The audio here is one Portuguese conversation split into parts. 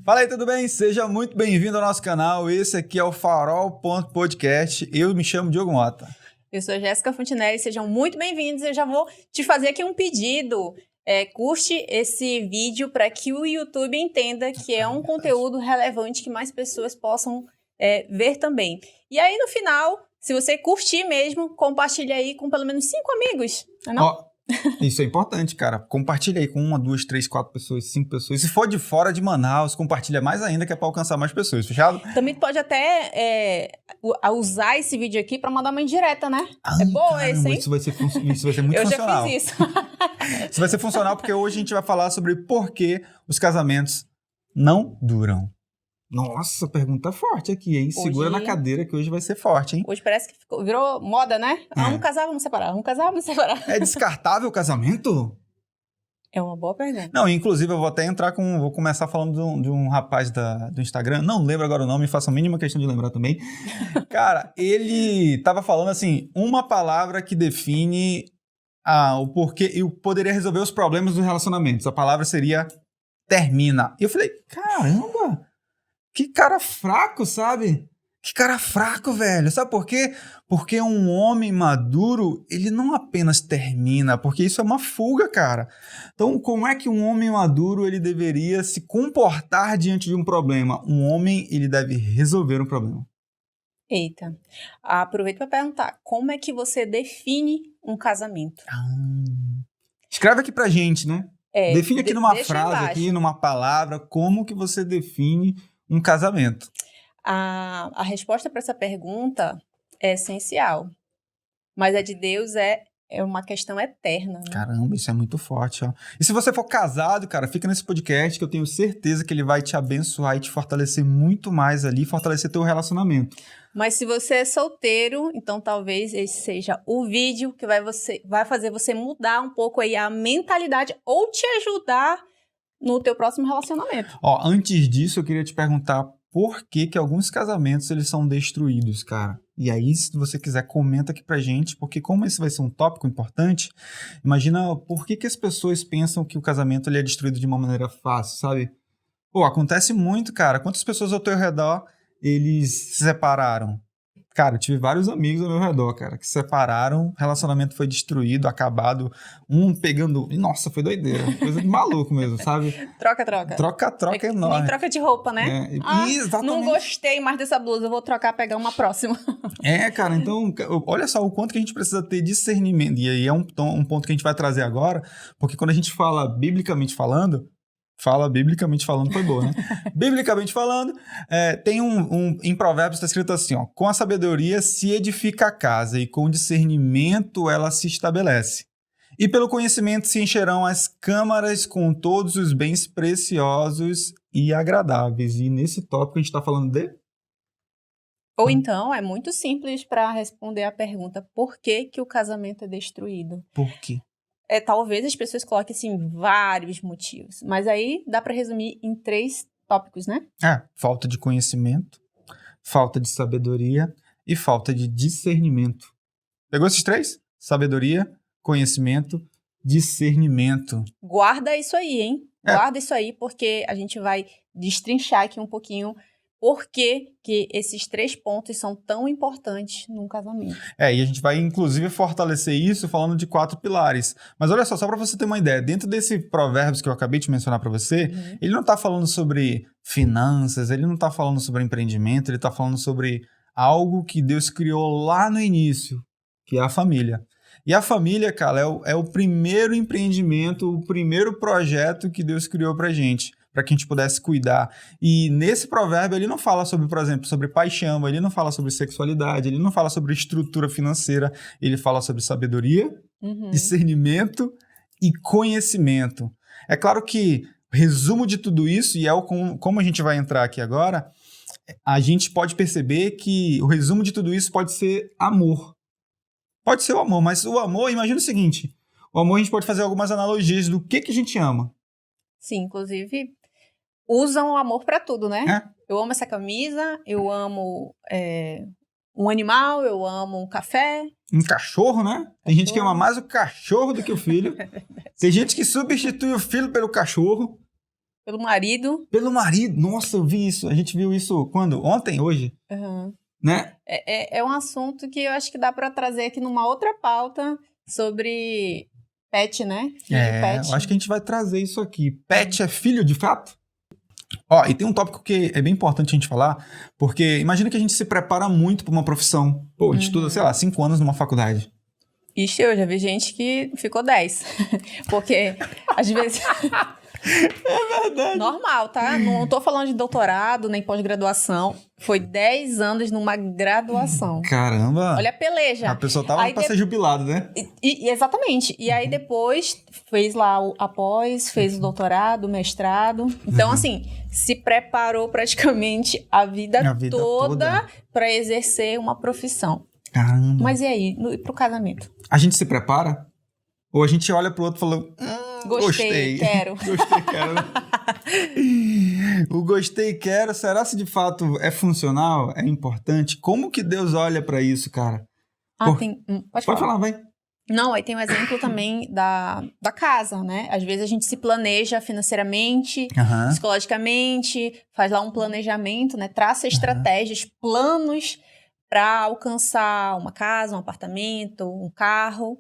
Fala aí, tudo bem? Seja muito bem-vindo ao nosso canal. Esse aqui é o Farol.podcast. Eu me chamo Diogo Mota. Eu sou Jéssica Fontinelli, sejam muito bem-vindos. Eu já vou te fazer aqui um pedido. Curte esse vídeo para que o YouTube entenda que é um conteúdo relevante que mais pessoas possam ver também. E aí, no final, se você curtir mesmo, compartilha aí com pelo menos 5 amigos, não? Ó, isso é importante, cara. Compartilha aí com 1, 2, 3, 4 pessoas, 5 pessoas. Se for de fora de Manaus, compartilha mais ainda, que é para alcançar mais pessoas, fechado? Também pode até usar esse vídeo aqui para mandar uma indireta, né? Ai, é boa caramba, esse, hein? Isso vai ser muito Eu funcional. já fiz isso. Isso vai ser funcional porque hoje a gente vai falar sobre por que os casamentos não duram. Nossa, pergunta forte aqui, hein? Segura na cadeira que hoje vai ser forte, hein? Hoje parece que virou moda, né? Vamos casar, vamos separar. Vamos casar, vamos separar. É descartável o casamento? É uma boa pergunta. Não, inclusive eu vou até entrar com... Vou começar falando de um rapaz do Instagram. Não lembro agora o nome, faço a mínima questão de lembrar também. Cara, ele tava falando assim, uma palavra que define o porquê e poderia resolver os problemas dos relacionamentos. A palavra seria termina. E eu falei, caramba, que cara fraco, sabe? Que cara fraco, velho. Sabe por quê? Porque um homem maduro, ele não apenas termina, porque isso é uma fuga, cara. Então, como é que um homem maduro, ele deveria se comportar diante de um problema? Um homem, ele deve resolver um problema. Eita. Aproveito para perguntar, como é que você define um casamento? Escreve aqui pra gente, né? Define aqui numa frase, embaixo. aqui numa palavra, como que você define um casamento. A resposta para essa pergunta é essencial, mas a de Deus é uma questão eterna. Né? Caramba, isso é muito forte, ó. E se você for casado, cara, fica nesse podcast que eu tenho certeza que ele vai te abençoar e te fortalecer muito mais ali, fortalecer teu relacionamento. Mas se você é solteiro, então talvez esse seja o vídeo que vai fazer você mudar um pouco aí a mentalidade ou te ajudar no teu próximo relacionamento. Ó, antes disso, eu queria te perguntar por que alguns casamentos eles são destruídos, cara. E aí, se você quiser, comenta aqui pra gente, porque como esse vai ser um tópico importante, imagina por que as pessoas pensam que o casamento ele é destruído de uma maneira fácil, sabe? Pô, acontece muito, cara. Quantas pessoas ao teu redor, eles se separaram? Cara, eu tive vários amigos ao meu redor, cara, que se separaram, relacionamento foi destruído, acabado, um pegando... Nossa, foi doideira, coisa de maluco mesmo, sabe? Troca. Troca enorme. Nem troca de roupa, né? Exatamente. Não gostei mais dessa blusa, eu vou trocar, pegar uma próxima. Cara, então, olha só o quanto que a gente precisa ter discernimento, e aí é um ponto que a gente vai trazer agora, porque quando a gente fala biblicamente falando foi boa, né? Biblicamente falando, tem em Provérbios está escrito assim, ó, com a sabedoria se edifica a casa e com o discernimento ela se estabelece. E pelo conhecimento se encherão as câmaras com todos os bens preciosos e agradáveis. E nesse tópico a gente está falando de... Ou então, é muito simples para responder a pergunta, por que o casamento é destruído? Por quê? Talvez as pessoas coloquem, assim, vários motivos. Mas aí dá para resumir em 3 tópicos, né? Falta de conhecimento, falta de sabedoria e falta de discernimento. Pegou esses 3? Sabedoria, conhecimento, discernimento. Guarda isso aí, hein? Guarda isso aí, porque a gente vai destrinchar aqui um pouquinho por que esses 3 pontos são tão importantes num casamento. E a gente vai, inclusive, fortalecer isso falando de 4 pilares. Mas olha só para você ter uma ideia, dentro desse provérbios que eu acabei de mencionar para você, ele não está falando sobre finanças, ele não está falando sobre empreendimento, ele está falando sobre algo que Deus criou lá no início, que é a família. E a família, cara, é o primeiro empreendimento, o primeiro projeto que Deus criou pra gente, para que a gente pudesse cuidar. E nesse provérbio ele não fala sobre, por exemplo, sobre paixão, ele não fala sobre sexualidade, ele não fala sobre estrutura financeira, ele fala sobre sabedoria, discernimento e conhecimento. É claro que o resumo de tudo isso, e como a gente vai entrar aqui agora, a gente pode perceber que o resumo de tudo isso pode ser amor. Pode ser o amor, mas o amor, imagina o seguinte, o amor a gente pode fazer algumas analogias do que a gente ama. Sim, inclusive, usam o amor pra tudo, né? Eu amo essa camisa, eu amo um animal, eu amo um café. Um cachorro, né? Tem gente que ama mais o cachorro do que o filho. Tem gente que substitui o filho pelo cachorro. Pelo marido. Pelo marido. Nossa, eu vi isso. A gente viu isso quando? Ontem? Hoje? Uhum. Né? É um assunto que eu acho que dá para trazer aqui numa outra pauta sobre pet, né? Filho de pet. Eu acho que a gente vai trazer isso aqui. Pet é filho de fato? Ó, e tem um tópico que é bem importante a gente falar, porque imagina que a gente se prepara muito para uma profissão. Pô, a gente estuda, sei lá, 5 anos numa faculdade. Ixi, eu já vi gente que ficou 10. Porque, às vezes... É verdade. Normal, tá? Não tô falando de doutorado, nem pós-graduação. Foi 10 anos numa graduação. Caramba! Olha a peleja. A pessoa tava pra ser jubilado, né? Exatamente. E aí depois fez lá a pós, fez o doutorado, o mestrado. Então, assim, se preparou praticamente a vida toda para exercer uma profissão. Caramba! Mas e aí, pro casamento? A gente se prepara? Ou a gente olha pro outro e fala... Gostei, quero. Gostei, quero. O gostei, quero, será se de fato é funcional? É importante? Como que Deus olha pra isso, cara? Pode falar, vai. Não, aí tem um exemplo também da casa, né? Às vezes a gente se planeja financeiramente, psicologicamente, faz lá um planejamento, né? Traça estratégias, planos para alcançar uma casa, um apartamento, um carro.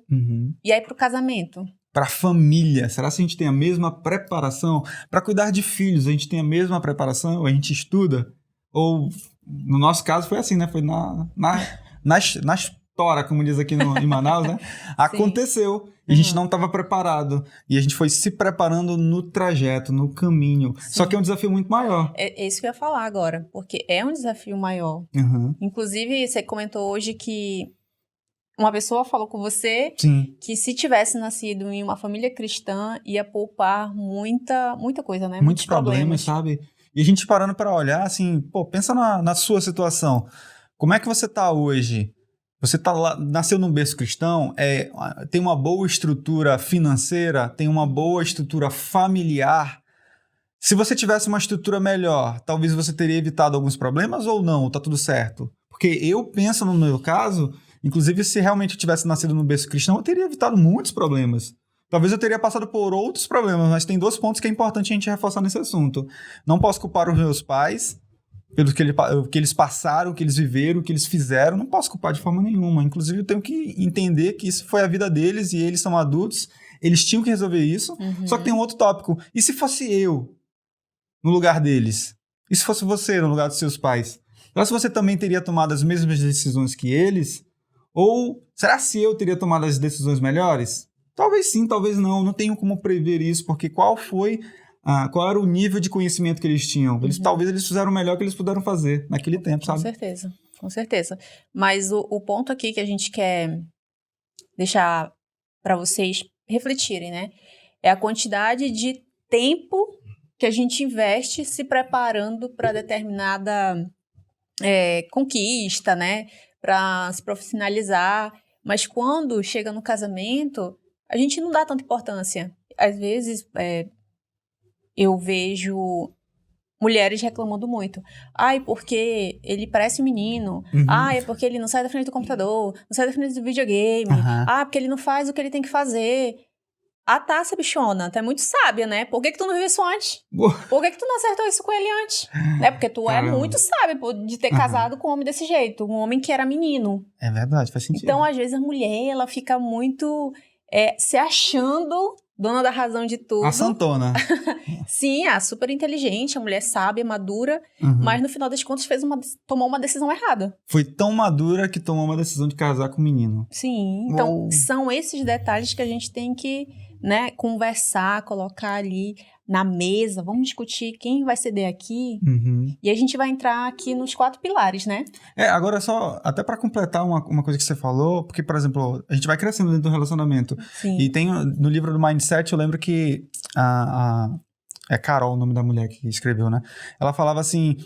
E aí pro casamento? Para família, será que a gente tem a mesma preparação? Para cuidar de filhos, a gente tem a mesma preparação? A gente estuda? Ou, no nosso caso, foi assim, né? Foi na história, como diz aqui em Manaus, né? Aconteceu. E a gente não estava preparado. E a gente foi se preparando no trajeto, no caminho. Sim. Só que é um desafio muito maior. É isso que eu ia falar agora. Porque é um desafio maior. Inclusive, você comentou hoje que uma pessoa falou com você que se tivesse nascido em uma família cristã, ia poupar muita coisa, né? Muitos problemas, sabe? E a gente parando para olhar, assim, pô, pensa na sua situação. Como é que você tá hoje? Você tá lá, nasceu num berço cristão, tem uma boa estrutura financeira, tem uma boa estrutura familiar. Se você tivesse uma estrutura melhor, talvez você teria evitado alguns problemas ou não? Tá tudo certo? Porque eu penso no meu caso... Inclusive, se realmente eu tivesse nascido no berço cristão, eu teria evitado muitos problemas. Talvez eu teria passado por outros problemas, mas tem 2 pontos que é importante a gente reforçar nesse assunto. Não posso culpar os meus pais pelo que eles passaram, o que eles viveram, o que eles fizeram. Não posso culpar de forma nenhuma. Inclusive, eu tenho que entender que isso foi a vida deles e eles são adultos. Eles tinham que resolver isso. Só que tem um outro tópico. E se fosse eu no lugar deles? E se fosse você no lugar dos seus pais? Será que você também teria tomado as mesmas decisões que eles? Ou será se eu teria tomado as decisões melhores? Talvez sim, talvez não. Não tenho como prever isso, porque qual era o nível de conhecimento que eles tinham? Talvez eles fizeram o melhor que eles puderam fazer naquele tempo, sabe? Com certeza. Mas o ponto aqui que a gente quer deixar para vocês refletirem, né? É a quantidade de tempo que a gente investe se preparando para determinada conquista, né? Para se profissionalizar, mas quando chega no casamento, a gente não dá tanta importância. Às vezes, eu vejo mulheres reclamando muito. Ai, porque ele parece um menino. Ai, é porque ele não sai da frente do computador, não sai da frente do videogame. Ah, porque ele não faz o que ele tem que fazer. Tá, essa bichona, tu é muito sábia, né? Por que tu não viu isso antes? Por que tu não acertou isso com ele antes? Né? Porque tu é muito sábia de ter casado com um homem desse jeito. Um homem que era menino. É verdade, faz sentido. Então, às vezes, a mulher, ela fica muito se achando dona da razão de tudo. A santona. Sim, super inteligente, a mulher sábia, madura. Mas, no final das contas, tomou uma decisão errada. Foi tão madura que tomou uma decisão de casar com o menino. Sim, então, são esses detalhes que a gente tem que... né, conversar, colocar ali na mesa, vamos discutir quem vai ceder aqui, e a gente vai entrar aqui nos 4 pilares, né? Agora só, até para completar uma coisa que você falou, porque, por exemplo, a gente vai crescendo dentro do relacionamento, e tem no livro do Mindset, eu lembro que é Carol o nome da mulher que escreveu, né? Ela falava assim,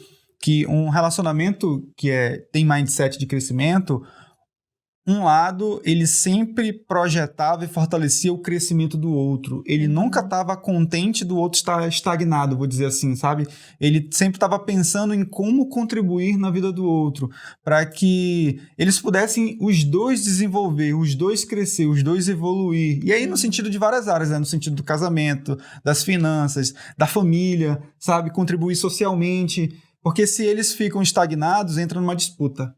que um relacionamento que tem mindset de crescimento, um lado, ele sempre projetava e fortalecia o crescimento do outro. Ele nunca estava contente do outro estar estagnado, vou dizer assim, sabe? Ele sempre estava pensando em como contribuir na vida do outro, para que eles pudessem os dois desenvolver, os dois crescer, os dois evoluir. E aí no sentido de várias áreas, né? No sentido do casamento, das finanças, da família, sabe? Contribuir socialmente. Porque se eles ficam estagnados, entra numa disputa.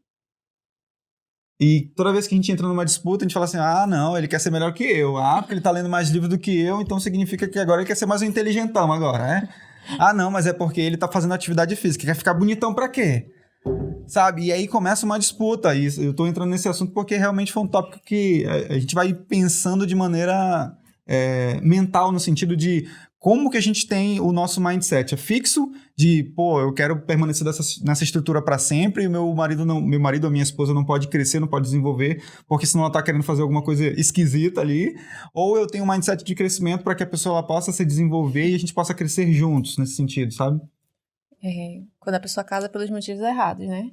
E toda vez que a gente entra numa disputa, a gente fala assim, não, ele quer ser melhor que eu. Porque ele tá lendo mais livro do que eu, então significa que agora ele quer ser mais um inteligentão agora, né? Não, mas é porque ele tá fazendo atividade física. Quer ficar bonitão pra quê? Sabe? E aí começa uma disputa. E eu tô entrando nesse assunto porque realmente foi um tópico que a gente vai pensando de maneira mental, no sentido de como que a gente tem o nosso mindset. É fixo de, eu quero permanecer nessa estrutura para sempre e meu marido ou minha esposa não pode crescer, não pode desenvolver, porque senão ela tá querendo fazer alguma coisa esquisita ali. Ou eu tenho um mindset de crescimento para que a pessoa ela possa se desenvolver e a gente possa crescer juntos nesse sentido, sabe? Quando a pessoa casa pelos motivos errados, né?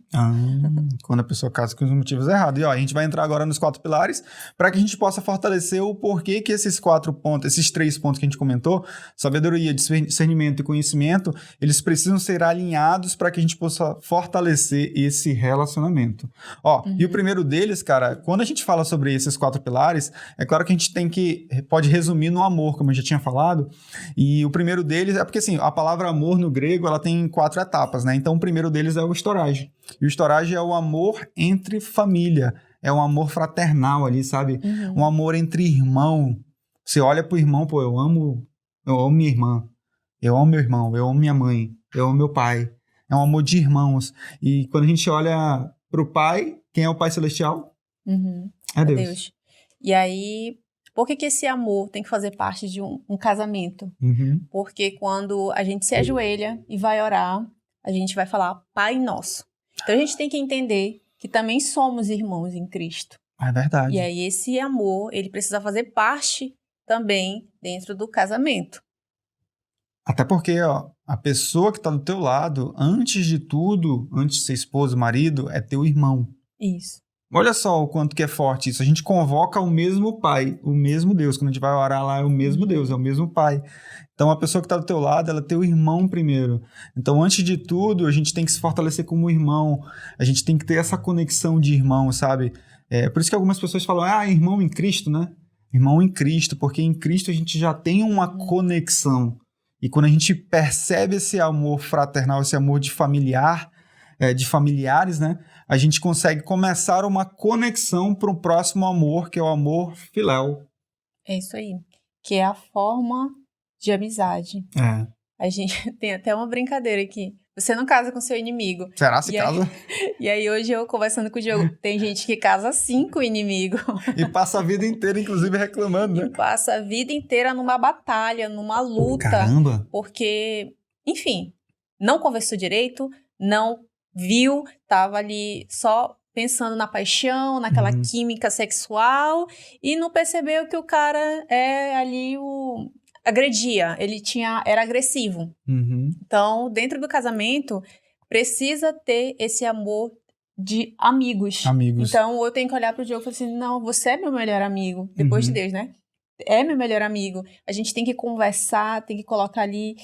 Quando a pessoa casa com os motivos errados. E a gente vai entrar agora nos 4 pilares para que a gente possa fortalecer o porquê que esses 4 pontos, esses 3 pontos que a gente comentou, sabedoria, discernimento e conhecimento, eles precisam ser alinhados para que a gente possa fortalecer esse relacionamento. E o primeiro deles, cara, quando a gente fala sobre esses 4 pilares, é claro que a gente pode resumir no amor, como eu já tinha falado, e o primeiro deles é porque, assim, a palavra amor no grego, ela tem 4 etapas, né? Então, o primeiro deles é o storage. E o storage é o amor entre família. É um amor fraternal ali, sabe? Um amor entre irmão. Você olha pro irmão, eu amo minha irmã. Eu amo meu irmão. Eu amo minha mãe. Eu amo meu pai. É um amor de irmãos. E quando a gente olha pro pai, quem é o Pai Celestial? É Deus. E aí, por que esse amor tem que fazer parte de um casamento? Porque quando a gente se ajoelha e vai orar, a gente vai falar Pai Nosso. Então a gente tem que entender que também somos irmãos em Cristo. É verdade. E aí esse amor, ele precisa fazer parte também dentro do casamento. Até porque, a pessoa que está do teu lado, antes de tudo, antes de ser esposo, marido, é teu irmão. Isso. Olha só o quanto que é forte isso. A gente convoca o mesmo Pai, o mesmo Deus. Quando a gente vai orar lá, é o mesmo Deus, é o mesmo Pai. Então, a pessoa que está do teu lado, ela é teu irmão primeiro. Então, antes de tudo, a gente tem que se fortalecer como irmão. A gente tem que ter essa conexão de irmão, sabe? Por isso que algumas pessoas falam, irmão em Cristo, né? Irmão em Cristo, porque em Cristo a gente já tem uma conexão. E quando a gente percebe esse amor fraternal, esse amor de familiares, né? A gente consegue começar uma conexão para o próximo amor, que é o amor filéu. É isso aí. Que é a forma de amizade. A gente tem até uma brincadeira aqui. Você não casa com seu inimigo. Será se casa? E aí hoje eu conversando com o Diogo, tem gente que casa sim com o inimigo. E passa a vida inteira, inclusive, reclamando, né? E passa a vida inteira numa batalha, numa luta. Caramba! Porque, enfim, não conversou direito, não viu, tava ali só pensando na paixão, naquela química sexual e não percebeu que o cara ali agredia, era agressivo. Então, dentro do casamento, precisa ter esse amor de amigos. Então, eu tenho que olhar pro Diogo e falar assim, não, você é meu melhor amigo, depois de Deus, né? É meu melhor amigo. A gente tem que conversar, tem que colocar ali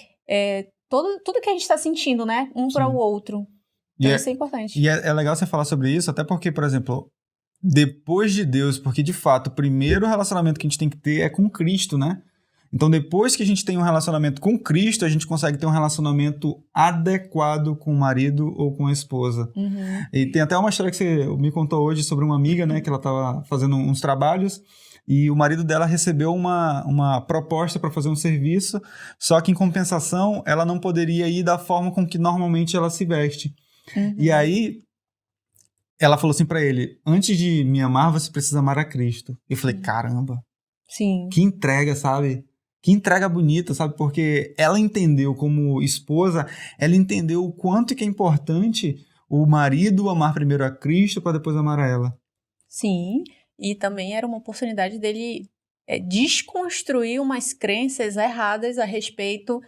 tudo que a gente tá sentindo, né? Um para o outro. Então, isso é importante. E é legal você falar sobre isso, até porque, por exemplo, depois de Deus, porque de fato, o primeiro relacionamento que a gente tem que ter é com Cristo, né? Então, depois que a gente tem um relacionamento com Cristo, a gente consegue ter um relacionamento adequado com o marido ou com a esposa. E tem até uma história que você me contou hoje sobre uma amiga, né? Que ela estava fazendo uns trabalhos e o marido dela recebeu uma proposta para fazer um serviço, só que em compensação, ela não poderia ir da forma com que normalmente ela se veste. E aí, ela falou assim pra ele, antes de me amar, você precisa amar a Cristo. Eu falei, caramba. Sim. Que entrega, sabe? Que entrega bonita, sabe? Porque ela entendeu como esposa, ela entendeu o quanto que é importante o marido amar primeiro a Cristo para depois amar a ela. Sim, e também era uma oportunidade dele desconstruir umas crenças erradas a respeito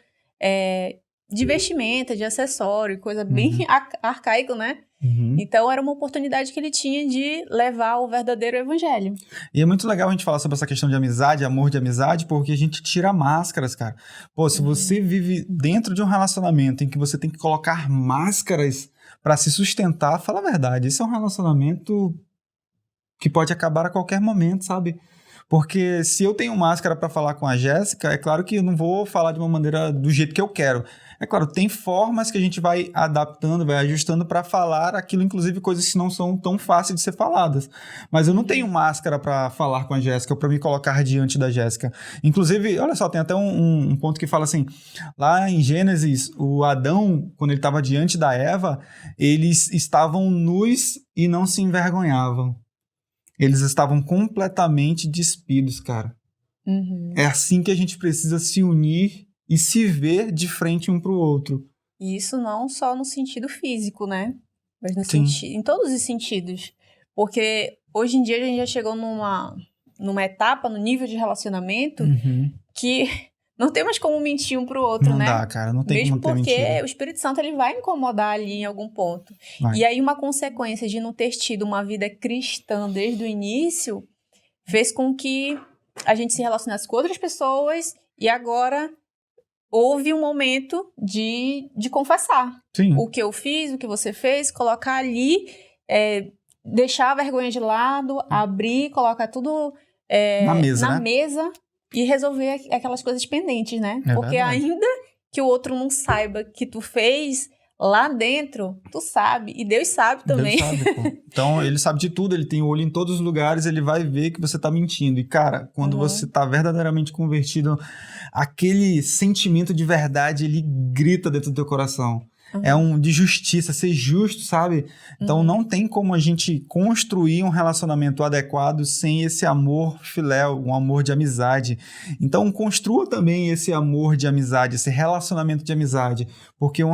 de vestimenta, de acessório, coisa bem arcaico, né? Uhum. Então, era uma oportunidade que ele tinha de levar o verdadeiro evangelho. E é muito legal a gente falar sobre essa questão de amizade, amor de amizade, porque a gente tira máscaras, cara. Pô, se você vive dentro de um relacionamento em que você tem que colocar máscaras pra se sustentar, fala a verdade, esse é um relacionamento que pode acabar a qualquer momento, sabe? Porque se eu tenho máscara pra falar com a Jéssica, é claro que eu não vou falar de uma maneira do jeito que eu quero. É claro, tem formas que a gente vai adaptando, vai ajustando pra falar aquilo, inclusive coisas que não são tão fáceis de ser faladas. Mas eu não tenho máscara pra falar com a Jéssica ou pra me colocar diante da Jéssica. Inclusive, olha só, tem até um ponto que fala assim, lá em Gênesis, o Adão, quando ele estava diante da Eva, eles estavam nus e não se envergonhavam. Eles estavam completamente despidos, cara. Uhum. É assim que a gente precisa se unir e se ver de frente um pro outro. E isso não só no sentido físico, né? Mas no Sim. em todos os sentidos. Porque hoje em dia a gente já chegou numa etapa, no nível de relacionamento, que não tem mais como mentir um pro outro, Não né? dá, cara. Não tem Mesmo como ter porque mentira. o Espírito Santo ele vai incomodar ali em algum ponto. Vai. E aí uma consequência de não ter tido uma vida cristã desde o início fez com que a gente se relacionasse com outras pessoas e agora houve um momento de confessar. Sim. O que eu fiz, o que você fez, colocar ali, deixar a vergonha de lado, abrir, colocar tudo Na mesa, na né? mesa e resolver aquelas coisas pendentes, né? É Porque verdade. ainda que o outro não saiba que tu fez, lá dentro, tu sabe. E Deus sabe também. Deus sabe, pô. Então, ele sabe de tudo, ele tem o olho em todos os lugares, ele vai ver que você tá mentindo. E, cara, quando você tá verdadeiramente convertido, aquele sentimento de verdade, ele grita dentro do teu coração. É de justiça, ser justo, sabe? Então, não tem como a gente construir um relacionamento adequado sem esse amor filéu, um amor de amizade. Então, construa também esse amor de amizade, esse relacionamento de amizade. Porque um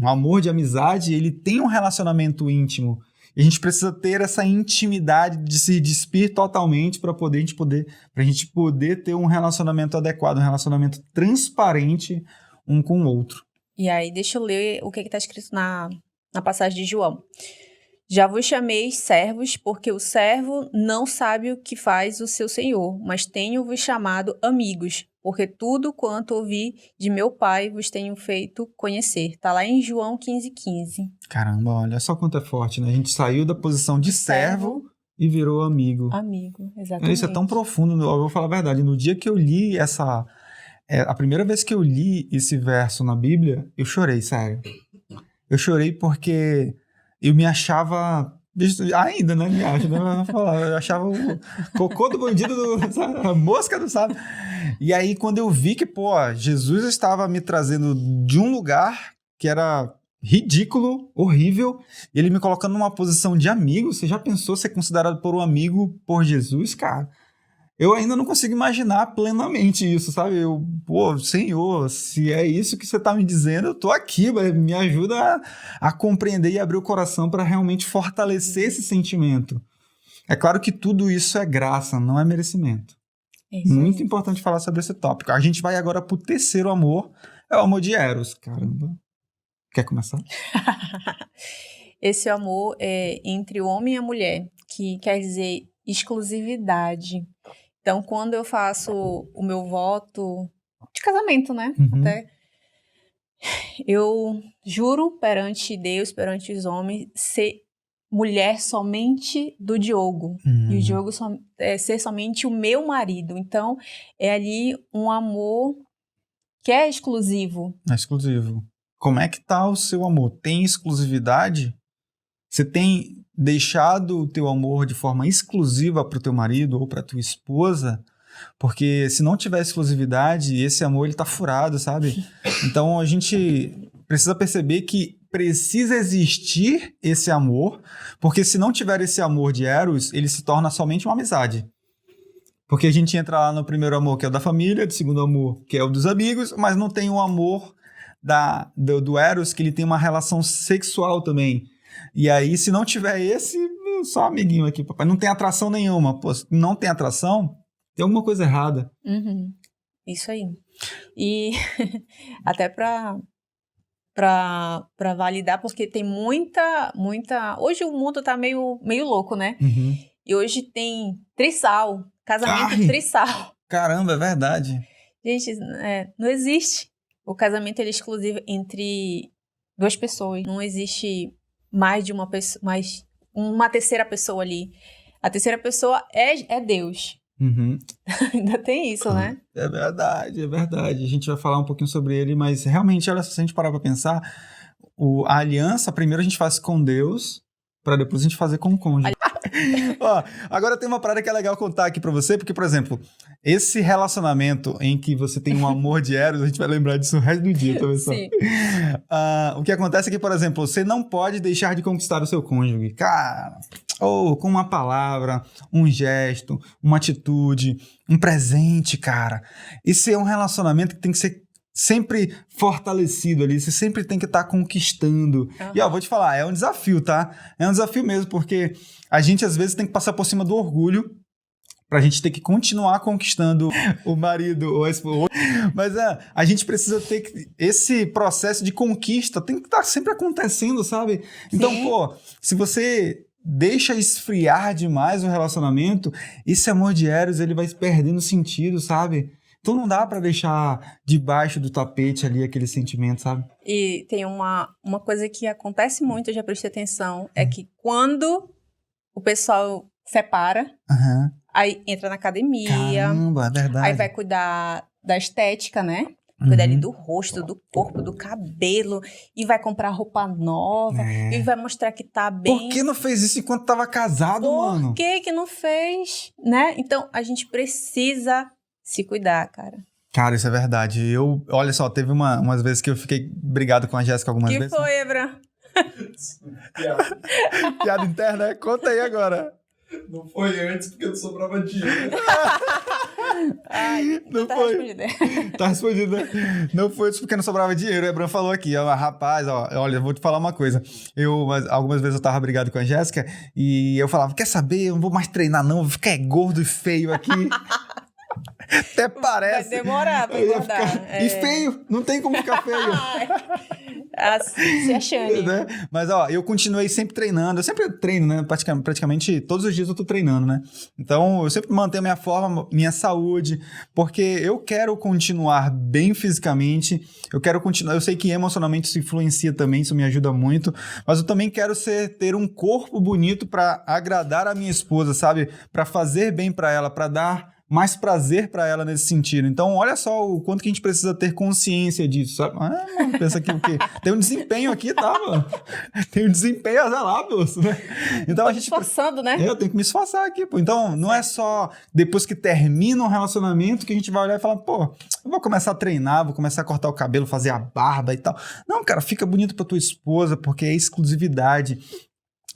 amor de amizade, ele tem um relacionamento íntimo. E a gente precisa ter essa intimidade de se despir totalmente para a gente poder ter um relacionamento adequado, um relacionamento transparente um com o outro. E aí, deixa eu ler o que está escrito na passagem de João. Já vos chamei servos, porque o servo não sabe o que faz o seu senhor, mas tenho-vos chamado amigos, porque tudo quanto ouvi de meu pai vos tenho feito conhecer. Está lá em João 15:15. Caramba, olha só quanto é forte, né? A gente saiu da posição de servo e virou amigo. Amigo, exatamente. Isso é tão profundo, eu vou falar a verdade. No dia que eu li a primeira vez que eu li esse verso na Bíblia, eu chorei, sério. Eu chorei porque eu me achava... Ainda, né? Me acho, né? Eu achava o cocô do bandido, sabe? A mosca do sábio. E aí, quando eu vi que, pô, Jesus estava me trazendo de um lugar que era ridículo, horrível, e ele me colocando numa posição de amigo, você já pensou ser considerado por um amigo por Jesus, cara? Eu ainda não consigo imaginar plenamente isso, sabe? Pô, Senhor, se é isso que você tá me dizendo, eu tô aqui, me ajuda a compreender e abrir o coração para realmente fortalecer esse sentimento. É claro que tudo isso é graça, não é merecimento. Muito importante falar sobre esse tópico. A gente vai agora pro terceiro amor, é o amor de Eros, caramba. Quer começar? Esse amor é entre o homem e a mulher, que quer dizer exclusividade. Então, quando eu faço o meu voto de casamento, né? Até, eu juro perante Deus, perante os homens, ser mulher somente do Diogo. E o Diogo ser somente o meu marido. Então, é ali um amor que é exclusivo. É exclusivo. Como é que tá o seu amor? Tem exclusividade? Você tem deixado o teu amor de forma exclusiva para o teu marido ou para tua esposa? Porque se não tiver exclusividade, esse amor ele tá furado, sabe? Então a gente precisa perceber que precisa existir esse amor, porque se não tiver esse amor de Eros, ele se torna somente uma amizade. Porque a gente entra lá no primeiro amor, que é o da família, do segundo amor, que é o dos amigos, mas não tem o amor do Eros, que ele tem uma relação sexual também. E aí, se não tiver esse, só amiguinho aqui, papai. Não tem atração nenhuma. Pô, se não tem atração, tem alguma coisa errada. Isso aí. E até para para validar, porque tem muita... Hoje o mundo tá meio louco, né? Uhum. E hoje tem trissal, casamento Ai! trissal. Caramba, é verdade. Gente, não existe. O casamento ele é exclusivo entre duas pessoas. Não existe mais de uma pessoa, mais uma terceira pessoa ali. A terceira pessoa é Deus. Uhum. Ainda tem isso, né? É verdade, é verdade. A gente vai falar um pouquinho sobre ele, mas realmente, olha, se a gente parar pra pensar, a aliança, primeiro a gente faz com Deus, pra depois a gente fazer com o cônjuge. Ó, agora tem uma parada que é legal contar aqui pra você, porque, por exemplo, esse relacionamento em que você tem um amor de Eros, a gente vai lembrar disso o resto do dia, tá vendo só? Sim. O que acontece é que, por exemplo, você não pode deixar de conquistar o seu cônjuge. Cara, ou com uma palavra, um gesto, uma atitude, um presente, cara. Isso é um relacionamento que tem que ser sempre fortalecido ali, você sempre tem que estar conquistando. Uhum. E ó, vou te falar, é um desafio, tá? É um desafio mesmo, porque a gente às vezes tem que passar por cima do orgulho pra gente ter que continuar conquistando o marido ou a esposa. Mas a gente precisa ter esse processo de conquista, tem que estar sempre acontecendo, sabe? Então, Sim. pô, se você deixa esfriar demais o relacionamento, esse amor de Eros, ele vai perdendo sentido, sabe? Então não dá pra deixar debaixo do tapete ali aquele sentimento, sabe? E tem uma coisa que acontece muito, eu já prestei atenção, é que quando o pessoal separa, Aham. aí entra na academia, Caramba, é verdade. aí vai cuidar da estética, né? Cuidar ali Uhum. do rosto, do corpo, do cabelo, e vai comprar roupa nova, É. e vai mostrar que tá bem. Por que não fez isso enquanto tava casado, mano? Por que não fez, né? Então, a gente precisa se cuidar, cara. Cara, isso é verdade. Olha só, teve umas vezes que eu fiquei brigado com a Jéssica algumas Que vezes. foi, Ebra? Piada interna, né? Conta aí agora. Não foi antes porque não sobrava dinheiro. Ai, Não tá foi. respondido. Tá respondido, né? Não foi isso porque não sobrava dinheiro. O Ebran falou aqui, ó, rapaz, ó, olha, eu vou te falar uma coisa. Algumas vezes eu tava brigado com a Jéssica e eu falava, quer saber, eu não vou mais treinar não, vou ficar gordo e feio aqui. Até parece. Vai demorar pra Eu ia engordar. ficar- E feio, não tem como ficar feio. Se achando. Né? Mas, ó, eu continuei sempre treinando. Eu sempre treino, né? Praticamente todos os dias eu tô treinando, né? Então, eu sempre mantenho minha forma, minha saúde, porque eu quero continuar bem fisicamente. Eu quero continuar. Eu sei que emocionalmente isso influencia também, isso me ajuda muito. Mas eu também quero ter um corpo bonito pra agradar a minha esposa, sabe? Pra fazer bem pra ela, pra dar mais prazer pra ela nesse sentido. Então, olha só o quanto que a gente precisa ter consciência disso, sabe? Mano, pensa que o quê? Tem um desempenho aqui, tá, mano? Tem um desempenho azalado, né? Então, Tô a gente... esforçando, né? Eu tenho que me esforçar aqui, pô. Então, não é só depois que termina um relacionamento que a gente vai olhar e falar, pô, eu vou começar a treinar, vou começar a cortar o cabelo, fazer a barba e tal. Não, cara, fica bonito pra tua esposa, porque é exclusividade.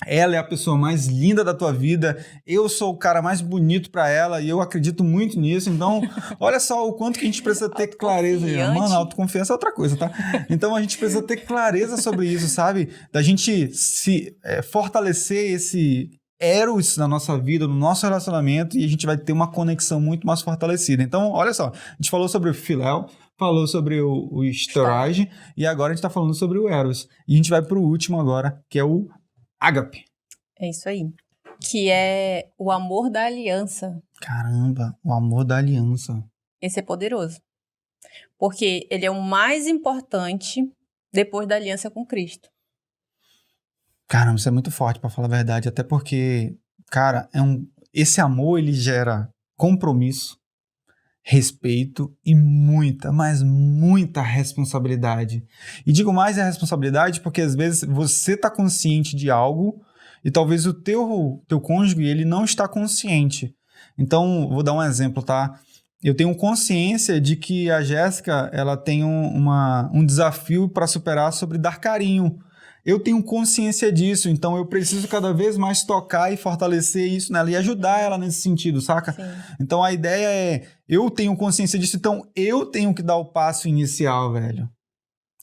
Ela é a pessoa mais linda da tua vida, eu sou o cara mais bonito pra ela e eu acredito muito nisso. Então, olha só o quanto que a gente precisa ter clareza. Mano, autoconfiança é outra coisa, tá? Então, a gente precisa ter clareza sobre isso, sabe? Da gente fortalecer esse Eros na nossa vida, no nosso relacionamento, e a gente vai ter uma conexão muito mais fortalecida. Então, olha só, a gente falou sobre o Filéu, falou sobre o Storage, e agora a gente tá falando sobre o Eros. E a gente vai pro último agora, que é o Ágape. É isso aí. Que é o amor da aliança. Caramba, o amor da aliança. Esse é poderoso. Porque ele é o mais importante depois da aliança com Cristo. Caramba, isso é muito forte, pra falar a verdade. Até porque, cara, esse amor, ele gera compromisso, respeito e muita, mas muita responsabilidade. E digo mais a responsabilidade porque às vezes você tá consciente de algo e talvez o teu cônjuge, ele não está consciente. Então, vou dar um exemplo, tá? Eu tenho consciência de que a Jéssica, ela tem um desafio para superar sobre dar carinho. Eu tenho consciência disso, então eu preciso cada vez mais tocar e fortalecer isso nela e ajudar ela nesse sentido, saca? Sim. Então a ideia é, eu tenho consciência disso, então eu tenho que dar o passo inicial, velho.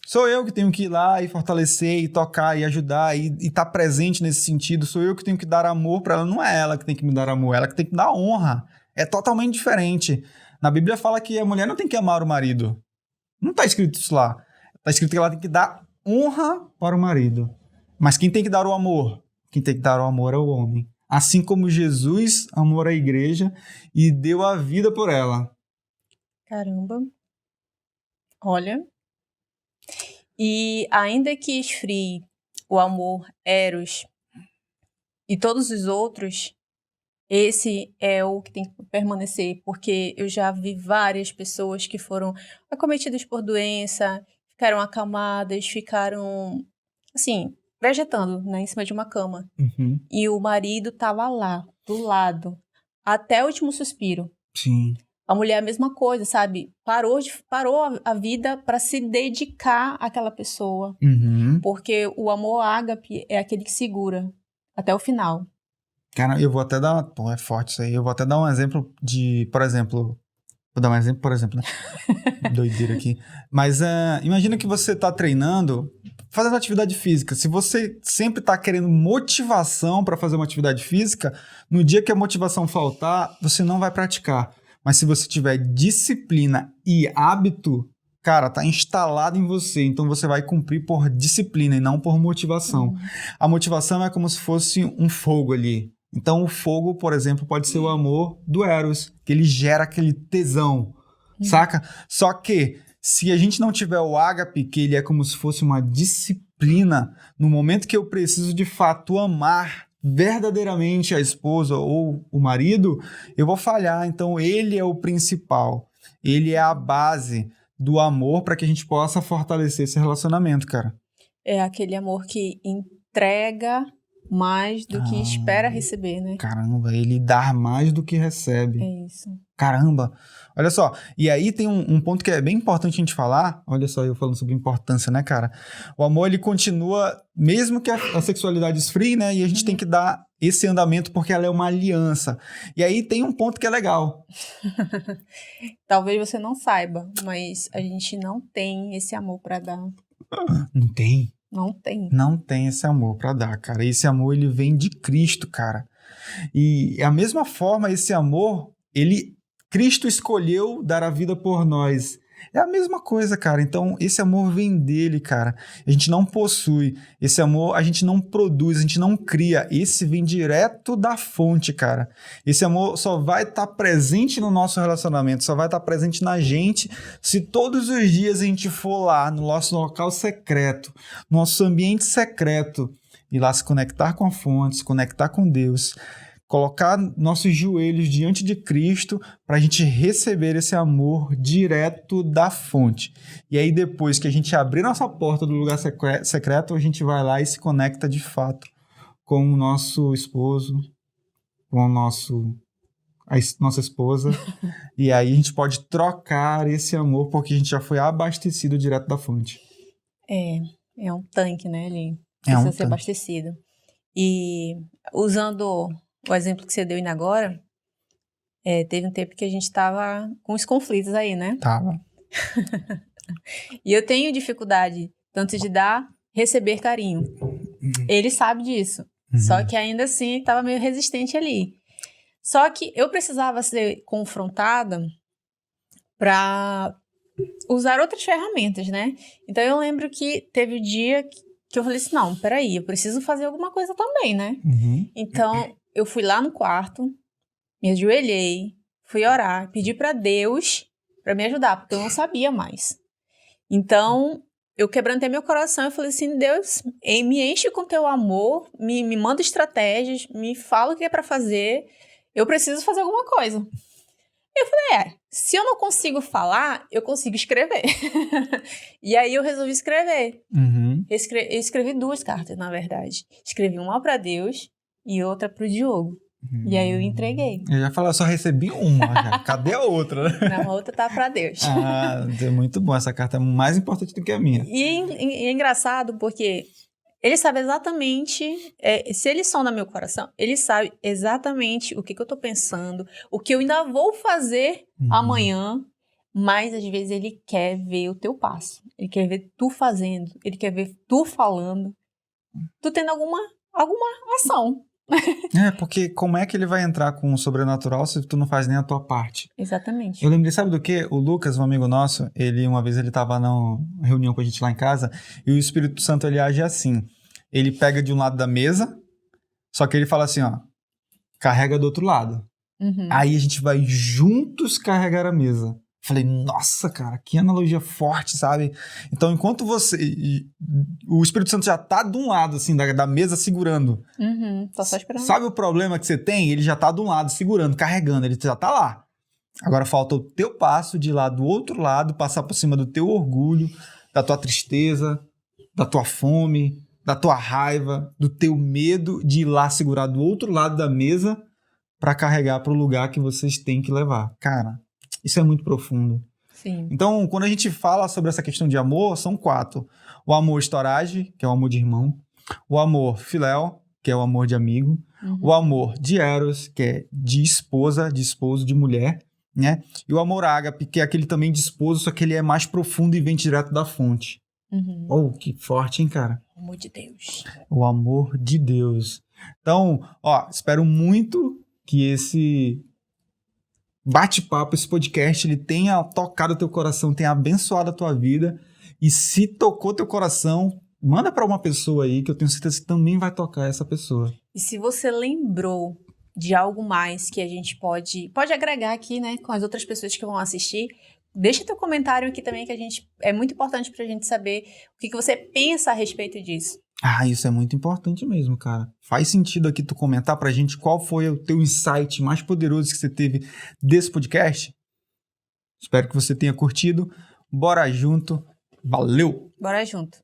Sou eu que tenho que ir lá e fortalecer e tocar e ajudar e estar presente nesse sentido. Sou eu que tenho que dar amor pra ela, não é ela que tem que me dar amor, ela que tem que dar honra. É totalmente diferente. Na Bíblia fala que a mulher não tem que amar o marido. Não tá escrito isso lá. Tá escrito que ela tem que dar honra para o marido. Mas quem tem que dar o amor? Quem tem que dar o amor é o homem. Assim como Jesus amou a igreja e deu a vida por ela. Caramba. Olha. E ainda que esfrie o amor eros e todos os outros, esse é o que tem que permanecer, porque eu já vi várias pessoas que foram acometidas por doença, ficaram acamadas, ficaram, assim, vegetando, né, em cima de uma cama. Uhum. E o marido estava lá, do lado, até o último suspiro. Sim. A mulher, a mesma coisa, sabe? Parou a vida para se dedicar àquela pessoa. Uhum. Porque o amor ágape é aquele que segura até o final. Cara, eu vou até dar... Pô, é forte isso aí. Eu vou até dar um exemplo de... Por exemplo... Vou dar um exemplo, por exemplo, né? Doideira aqui. Mas imagina que você tá treinando, fazendo atividade física. Se você sempre tá querendo motivação para fazer uma atividade física, no dia que a motivação faltar, você não vai praticar. Mas se você tiver disciplina e hábito, cara, tá instalado em você. Então você vai cumprir por disciplina e não por motivação. A motivação é como se fosse um fogo ali. Então o fogo, por exemplo, pode ser o amor do Eros, que ele gera aquele tesão, saca? Só que se a gente não tiver o ágape, que ele é como se fosse uma disciplina, no momento que eu preciso de fato amar verdadeiramente a esposa ou o marido, eu vou falhar. Então ele é o principal, ele é a base do amor para que a gente possa fortalecer esse relacionamento, cara. É aquele amor que entrega mais do que espera receber, né? Caramba, ele dá mais do que recebe. É isso. Caramba, olha só. E aí tem um ponto que é bem importante a gente falar. Olha só, eu falando sobre importância, né, cara? O amor, ele continua, mesmo que a sexualidade esfrie, né? E a gente tem que dar esse andamento porque ela é uma aliança. E aí tem um ponto que é legal. Talvez você não saiba, mas a gente não tem esse amor pra dar. Não tem? Não tem. Não tem esse amor pra dar, cara. Esse amor, ele vem de Cristo, cara. E a mesma forma, esse amor, Cristo escolheu dar a vida por nós. É a mesma coisa, cara. Então, esse amor vem dele, cara. A gente não possui. Esse amor a gente não produz, a gente não cria. Esse vem direto da fonte, cara. Esse amor só vai estar presente no nosso relacionamento, só vai estar presente na gente se todos os dias a gente for lá no nosso local secreto, nosso ambiente secreto, e lá se conectar com a fonte, se conectar com Deus, colocar nossos joelhos diante de Cristo para a gente receber esse amor direto da fonte. E aí depois que a gente abrir nossa porta do lugar secreto, a gente vai lá e se conecta de fato com o nosso esposo, com a nossa esposa. E aí a gente pode trocar esse amor porque a gente já foi abastecido direto da fonte. É um tanque, né? Ele É um precisa ser tanque. abastecido. E usando o exemplo que você deu ainda agora, teve um tempo que a gente tava com os conflitos aí, né? Tava. E eu tenho dificuldade tanto de dar, receber carinho. Ele sabe disso. Só que ainda assim tava meio resistente ali. Só que eu precisava ser confrontada para usar outras ferramentas, né? Então eu lembro que teve um dia que eu falei assim, não, peraí, eu preciso fazer alguma coisa também, né? Então eu fui lá no quarto, me ajoelhei, fui orar, pedi para Deus para me ajudar, porque eu não sabia mais. Então eu quebrantei meu coração e falei assim, Deus, me enche com teu amor, me manda estratégias, me fala o que é para fazer, eu preciso fazer alguma coisa. Eu falei, se eu não consigo falar, eu consigo escrever. E aí eu resolvi escrever. Eu escrevi 2 cartas, na verdade. Escrevi uma para Deus e outra pro Diogo. E aí eu entreguei. Eu já falei, eu só recebi uma. Já. Cadê a outra? Na outra tá para Deus. É muito bom. Essa carta é mais importante do que a minha. E é engraçado porque ele sabe exatamente, se ele sonda meu coração, ele sabe exatamente o que eu tô pensando, o que eu ainda vou fazer amanhã, mas às vezes ele quer ver o teu passo. Ele quer ver tu fazendo, ele quer ver tu falando, tu tendo alguma ação. Porque como é que ele vai entrar com o sobrenatural se tu não faz nem a tua parte? Exatamente. Eu lembrei, sabe do quê? O Lucas, um amigo nosso, uma vez ele tava numa reunião com a gente lá em casa, e o Espírito Santo, ele age assim. Ele pega de um lado da mesa, só que ele fala assim, ó, carrega do outro lado. Aí a gente vai juntos carregar a mesa. Falei, nossa, cara, que analogia forte, sabe? Então, enquanto o Espírito Santo já tá de um lado, assim, da mesa segurando. Tô só esperando. Sabe o problema que você tem? Ele já tá de um lado segurando, carregando, ele já tá lá. Agora falta o teu passo de ir lá do outro lado, passar por cima do teu orgulho, da tua tristeza, da tua fome, da tua raiva, do teu medo de ir lá segurar do outro lado da mesa para carregar para o lugar que vocês têm que levar. Cara, isso é muito profundo. Sim. Então, quando a gente fala sobre essa questão de amor, são 4. O amor storage, que é o amor de irmão. O amor filéu, que é o amor de amigo. O amor de eros, que é de esposa, de esposo, de mulher, né? E o amor ágape, que é aquele também de esposo, só que ele é mais profundo e vem direto da fonte. Oh, que forte, hein, cara? O amor de Deus. O amor de Deus. Então, espero muito que esse bate-papo, esse podcast, ele tenha tocado o teu coração, tenha abençoado a tua vida. E se tocou teu coração, manda para uma pessoa aí que eu tenho certeza que também vai tocar essa pessoa. E se você lembrou de algo mais que a gente pode agregar aqui, né, com as outras pessoas que vão assistir, deixa teu comentário aqui também, que é muito importante pra gente saber o que você pensa a respeito disso. Isso é muito importante mesmo, cara. Faz sentido aqui tu comentar pra gente qual foi o teu insight mais poderoso que você teve desse podcast? Espero que você tenha curtido. Bora junto. Valeu! Bora junto.